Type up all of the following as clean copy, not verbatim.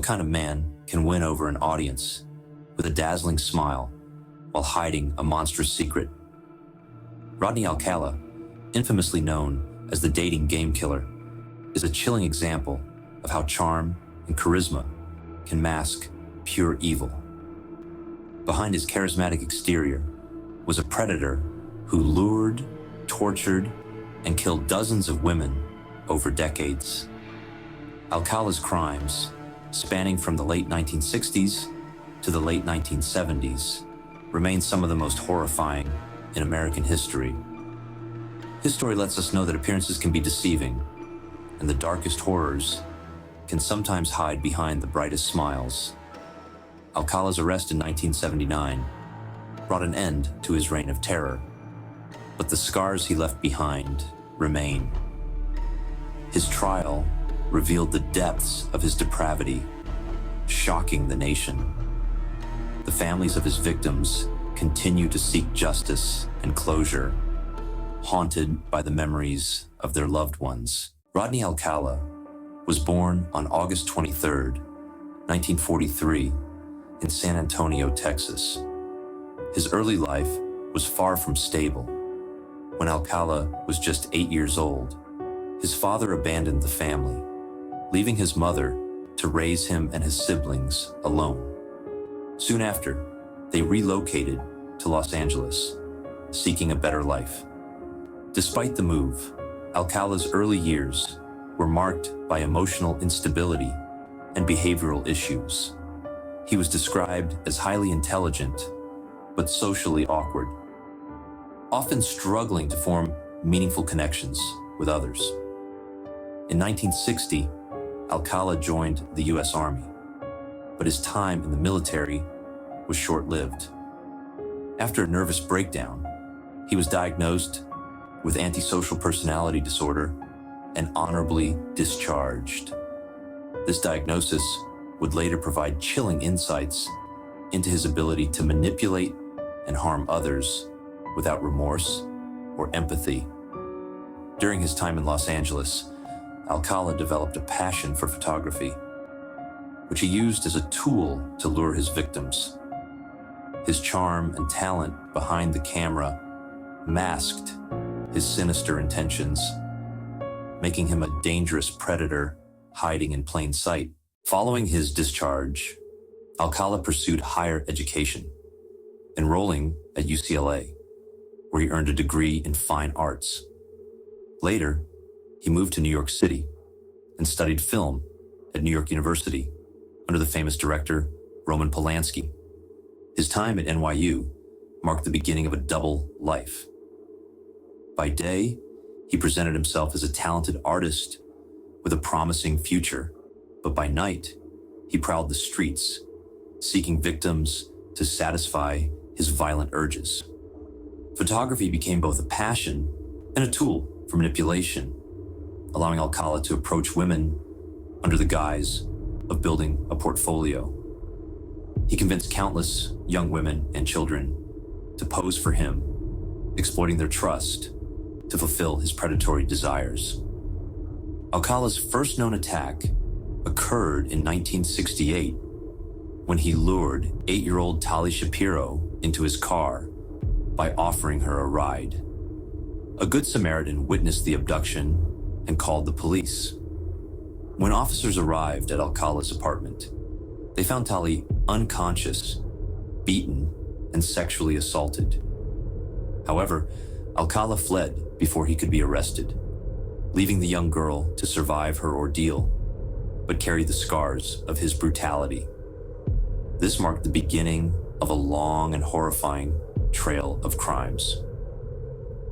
What kind of man can win over an audience with a dazzling smile while hiding a monstrous secret? Rodney Alcala, infamously known as the dating game killer, is a chilling example of how charm and charisma can mask pure evil. Behind his charismatic exterior was a predator who lured, tortured, and killed dozens of women over decades. Alcala's crimes, spanning from the late 1960s to the late 1970s, remain some of the most horrifying in American history. His story lets us know that appearances can be deceiving, and the darkest horrors can sometimes hide behind the brightest smiles. Alcala's arrest in 1979 brought an end to his reign of terror, but the scars he left behind remain. His trial revealed the depths of his depravity, shocking the nation. The families of his victims continue to seek justice and closure, haunted by the memories of their loved ones. Rodney Alcala was born on August 23, 1943, in San Antonio, Texas. His early life was far from stable. When Alcala was just 8 years old, his father abandoned the family, leaving his mother to raise him and his siblings alone. Soon after, they relocated to Los Angeles, seeking a better life. Despite the move, Alcala's early years were marked by emotional instability and behavioral issues. He was described as highly intelligent, but socially awkward, often struggling to form meaningful connections with others. In 1960, Alcala joined the U.S. Army, but his time in the military was short-lived. After a nervous breakdown, he was diagnosed with antisocial personality disorder and honorably discharged. This diagnosis would later provide chilling insights into his ability to manipulate and harm others without remorse or empathy. During his time in Los Angeles, Alcala developed a passion for photography, which he used as a tool to lure his victims. His charm and talent behind the camera masked his sinister intentions, making him a dangerous predator hiding in plain sight. Following his discharge, Alcala pursued higher education, enrolling at UCLA, where he earned a degree in fine arts. Later, he moved to New York City and studied film at New York University under the famous director Roman Polanski. His time at NYU marked the beginning of a double life. By day, he presented himself as a talented artist with a promising future, but by night, he prowled the streets, seeking victims to satisfy his violent urges. Photography became both a passion and a tool for manipulation, allowing Alcala to approach women under the guise of building a portfolio. He convinced countless young women and children to pose for him, exploiting their trust to fulfill his predatory desires. Alcala's first known attack occurred in 1968 when he lured 8-year-old Tali Shapiro into his car by offering her a ride. A Good Samaritan witnessed the abduction and called the police. When officers arrived at Alcala's apartment, they found Tali unconscious, beaten, and sexually assaulted. However, Alcala fled before he could be arrested, leaving the young girl to survive her ordeal, but carry the scars of his brutality. This marked the beginning of a long and horrifying trail of crimes.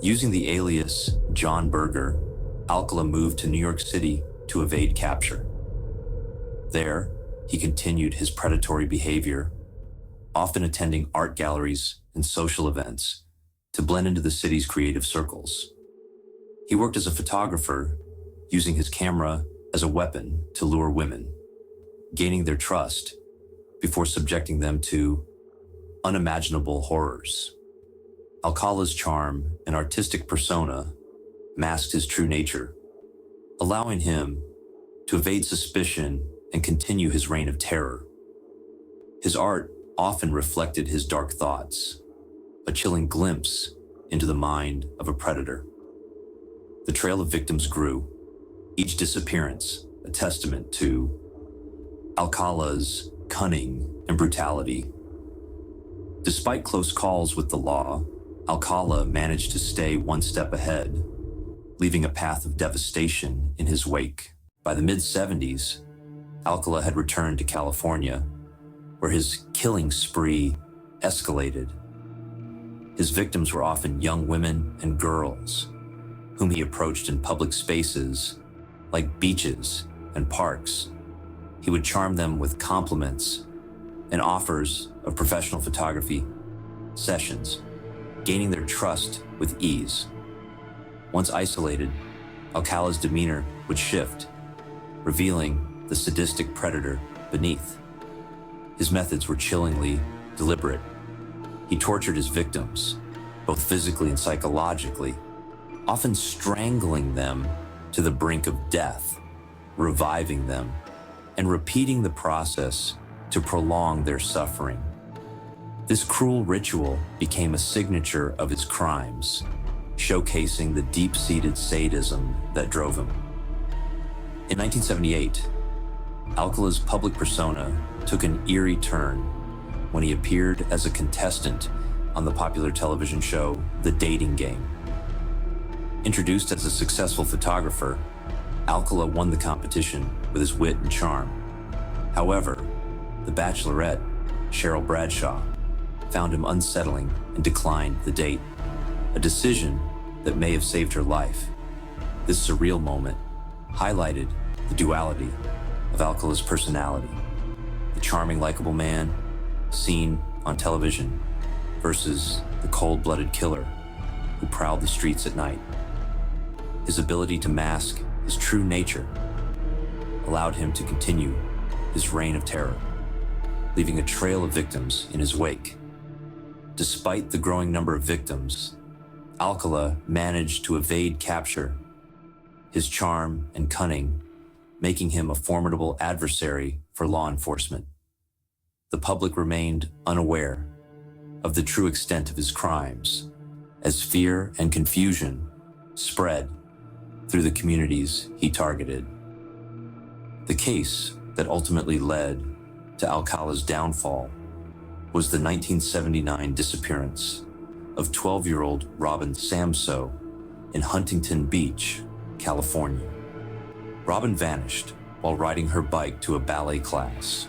Using the alias John Berger, Alcala moved to New York City to evade capture. There, he continued his predatory behavior, often attending art galleries and social events to blend into the city's creative circles. He worked as a photographer, using his camera as a weapon to lure women, gaining their trust before subjecting them to unimaginable horrors. Alcala's charm and artistic persona masked his true nature, allowing him to evade suspicion and continue his reign of terror. His art often reflected his dark thoughts, a chilling glimpse into the mind of a predator. The trail of victims grew, each disappearance a testament to Alcala's cunning and brutality. Despite close calls with the law, Alcala managed to stay one step ahead, leaving a path of devastation in his wake. By the mid-70s, Alcala had returned to California, where his killing spree escalated. His victims were often young women and girls, whom he approached in public spaces like beaches and parks. He would charm them with compliments and offers of professional photography sessions, gaining their trust with ease. Once isolated, Alcala's demeanor would shift, revealing the sadistic predator beneath. His methods were chillingly deliberate. He tortured his victims, both physically and psychologically, often strangling them to the brink of death, reviving them, and repeating the process to prolong their suffering. This cruel ritual became a signature of his crimes, showcasing the deep-seated sadism that drove him. In 1978, Alcala's public persona took an eerie turn when he appeared as a contestant on the popular television show The Dating Game. Introduced as a successful photographer, Alcala won the competition with his wit and charm. However, the Bachelorette, Cheryl Bradshaw, found him unsettling and declined the date, a decision that may have saved her life. This surreal moment highlighted the duality of Alcala's personality, the charming, likable man seen on television versus the cold-blooded killer who prowled the streets at night. His ability to mask his true nature allowed him to continue his reign of terror, leaving a trail of victims in his wake. Despite the growing number of victims, Alcala managed to evade capture, his charm and cunning making him a formidable adversary for law enforcement. The public remained unaware of the true extent of his crimes as fear and confusion spread through the communities he targeted. The case that ultimately led to Alcala's downfall was the 1979 disappearance of 12-year-old Robin Samsoe in Huntington Beach, California. Robin vanished while riding her bike to a ballet class,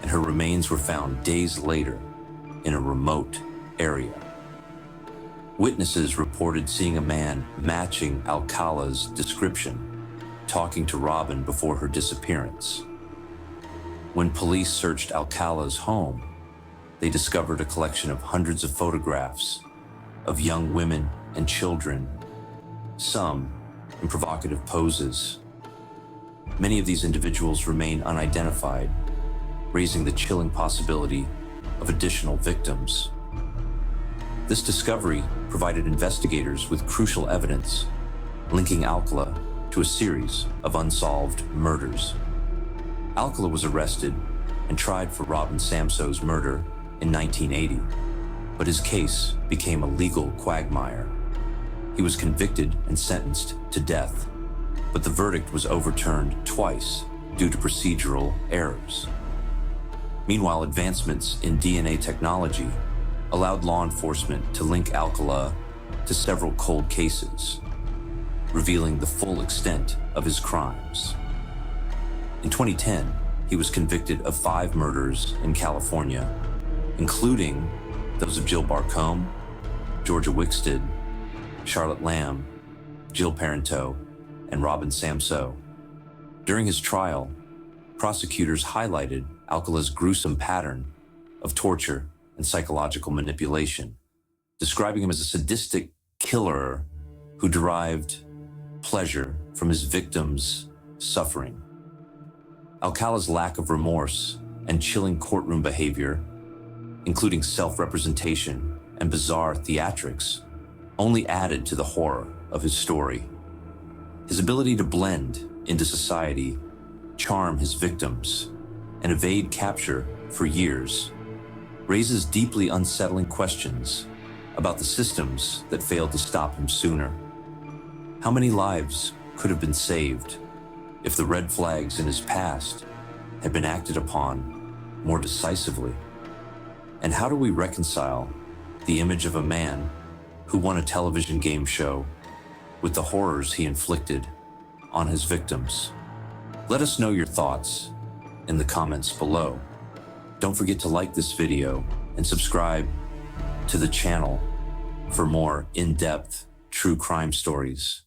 and her remains were found days later in a remote area. Witnesses reported seeing a man matching Alcala's description, talking to Robin before her disappearance. When police searched Alcala's home, they discovered a collection of hundreds of photographs of young women and children, some in provocative poses. Many of these individuals remain unidentified, raising the chilling possibility of additional victims. This discovery provided investigators with crucial evidence linking Alcala to a series of unsolved murders. Alcala was arrested and tried for Robin Samsoe's murder in 1980, but his case became a legal quagmire. He was convicted and sentenced to death, but the verdict was overturned twice due to procedural errors. Meanwhile, advancements in DNA technology allowed law enforcement to link Alcala to several cold cases, revealing the full extent of his crimes. In 2010, he was convicted of 5 murders in California, including those of Jill Barcombe, Georgia Wickstead, Charlotte Lamb, Jill Parenteau, and Robin Samsoe. During his trial, prosecutors highlighted Alcala's gruesome pattern of torture and psychological manipulation, describing him as a sadistic killer who derived pleasure from his victims' suffering. Alcala's lack of remorse and chilling courtroom behavior, including self-representation and bizarre theatrics, only added to the horror of his story. His ability to blend into society charm his victims and evade capture for years raises deeply unsettling questions about the systems that failed to stop him sooner. How many lives could have been saved if the red flags in his past had been acted upon more decisively? And how do we reconcile the image of a man who won a television game show with the horrors he inflicted on his victims? Let us know your thoughts in the comments below. Don't forget to like this video and subscribe to the channel for more in-depth true crime stories.